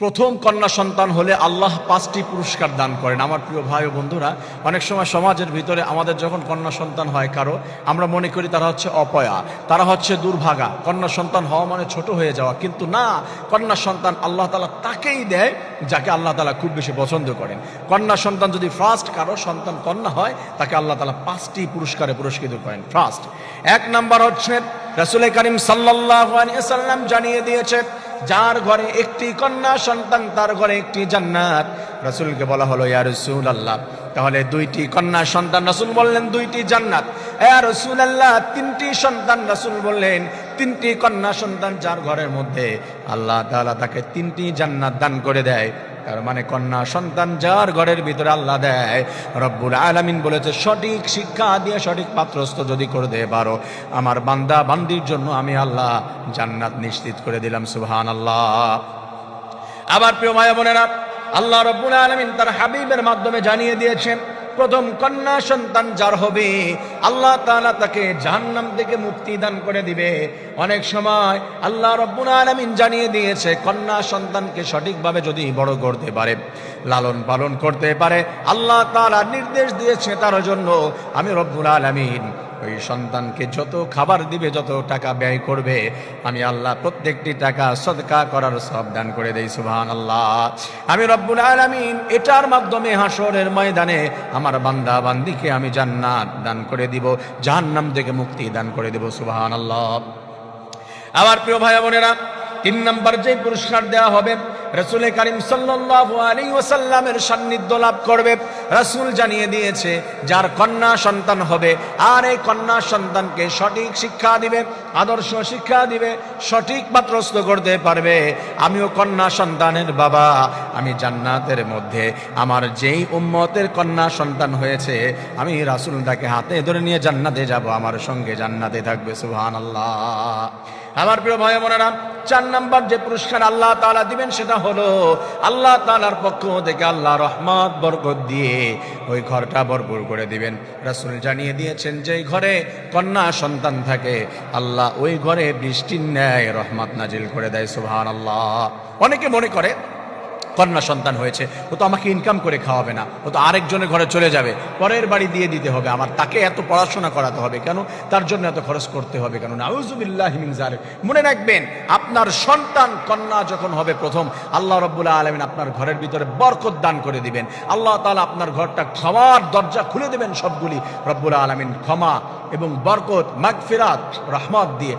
প্রথম কন্যা সন্তান হলে আল্লাহ 5টি পুরস্কার দান করেন। আমার প্রিয় ভাই ও বন্ধুরা, অনেক সময় সমাজের ভিতরে আমাদের যখন কন্যা সন্তান হয় কারো, আমরা মনে করি তারা হচ্ছে অপয়া, তারা হচ্ছে দুর্ভাগা, কন্যা সন্তান হওয়া মানে ছোট হয়ে যাওয়া। কিন্তু না, কন্যা সন্তান আল্লাহ তাআলা তাকেই দেয় যাকে আল্লাহ তাআলা খুব বেশি পছন্দ করেন। কন্যা সন্তান যদি ফার্স্ট কারো সন্তান কন্যা হয়, তাকে আল্লাহ তাআলা 5টি পুরস্কারে পুরস্কৃত করেন। ফার্স্ট, 1 নাম্বার হচ্ছে রাসূল করিম সাল্লাল্লাহু আলাইহি ওয়াসাল্লাম জানিয়ে দিয়েছেন, যার ঘরে একটি কন্যা সন্তান তার ঘরে একটি জান্নাত। রাসূলকে বলা হলো, ইয়া রাসূলুল্লাহ, তাহলে 2টি কন্যা সন্তান, রাসূল বললেন 2টি জান্নাত। ইয়া রাসূলুল্লাহ, 3টি সন্তান, রাসূল বললেন 3টি কন্যা সন্তান যার ঘরের মধ্যে, আল্লাহ তাআলা তাকে 3টি জান্নাত দান করে দেয়। তার মানে কন্যা সন্তান যার ঘরের ভিতরে আল্লাহ দেয়, রব্বুল আলামিন বলেছে সঠিক শিক্ষা দিয়ে সঠিক পাত্রস্থ যদি করে দে পারো, আমার বান্দা বান্দির জন্য আমি আল্লাহ জান্নাত নিশ্চিত করে দিলাম। সুবহানাল্লাহ। আবার প্রিয় ভাই বোনেরা, আল্লাহ রব্বুল আলামিন তার হাবিবের মাধ্যমে জানিয়ে দিয়েছেন, প্রথম কন্যা সন্তান যার হবে আল্লাহ তাআলা তাকে জাহান্নাম থেকে মুক্তি দান করে দিবে। অনেক সময় আল্লাহ রব্বুল আলামিন জানিয়ে দিয়েছে, কন্যা সন্তানকে সঠিকভাবে যদি বড় করতে পারে, লালন পালন করতে পারে, আল্লাহ তাআলা নির্দেশ দিয়েছে তার জন্য আমি রব্বুল আলামিন ওই সন্তানকে যত খাবার দিবে, যত টাকা ব্যয় করবে, আমি আল্লাহ প্রত্যেকটি টাকা সদকা করার সওয়াব দান করে দেই। সুবহানাল্লাহ। আমি রব্বুল আলামিন এটার মাধ্যমে হাসরের ময়দানে আমার বান্দা বান্দিকে আমি জান্নাত দান করে দিব, জাহান্নাম থেকে মুক্তি দান করে দেব। সুবহানাল্লাহ। আমার প্রিয় ভাই বোনেরা, 3 নাম্বার যে পুরস্কার দেওয়া হবে, রাসূল করিম সাল্লাল্লাহু আলাইহি ওয়াসাল্লামের সান্নিধ্য লাভ করবে। রাসূল জানিয়ে দিয়েছে, যার কন্যা সন্তান হবে আর এই কন্যা সন্তানকে সঠিক শিক্ষা দিবে, আদর্শ শিক্ষা দিবে, সঠিক পাত্রস্থ করতে পারবে, আমিও কন্যা সন্তানের বাবা, আমি জান্নাতের মধ্যে আমার যেই উম্মতের কন্যা সন্তান হয়েছে, আমি রাসূল তাকে হাতে ধরে নিয়ে জান্নাতে যাব, আমার সঙ্গে জান্নাতে থাকবে। সুবহানাল্লাহ। আমার প্রিয় ভাই বোনেরা, 4 নাম্বার যে পুরস্কার আল্লাহ তাআলা দিবেন সেটা হলো, আল্লাহ তাআলার পক্ষ থেকে আল্লাহ রহমত বরকত দিয়ে ওই ঘরটা ভরপুর করে দিবেন। রাসূল জানিয়ে দিয়েছেন, যে ঘরে কন্যা সন্তান থাকে আল্লাহ ওই ঘরে বৃষ্টির ন্যায় রহমত নাজিল করে দেয়। সুবহানাল্লাহ। অনেকে মনে করে কন্যা সন্তান হয়েছে, ও তো আমাকে ইনকাম করে খাওয়াবে না, ও তো আরেকজনের ঘরে চলে যাবে, পরের বাড়ি দিয়ে দিতে হবে, আমার তাকে এত পড়াশোনা করাতে হবে কেন, তার জন্য এত খরচ করতে হবে কেন। নাউযুবিল্লাহি মিন যালিক। মনে রাখবেন, আপনার সন্তান কন্যা যখন হবে প্রথম, আল্লাহ রাব্বুল আলামিন আপনার ঘরের ভিতরে বরকত দান করে দিবেন। আল্লাহ তাআলা আপনার ঘরটা ক্ষমার দরজা খুলে দেবেন, সবগুলি রব্বুল আলামিন ক্ষমা এবং বরকত, মাগফিরাত, রহমত দিয়ে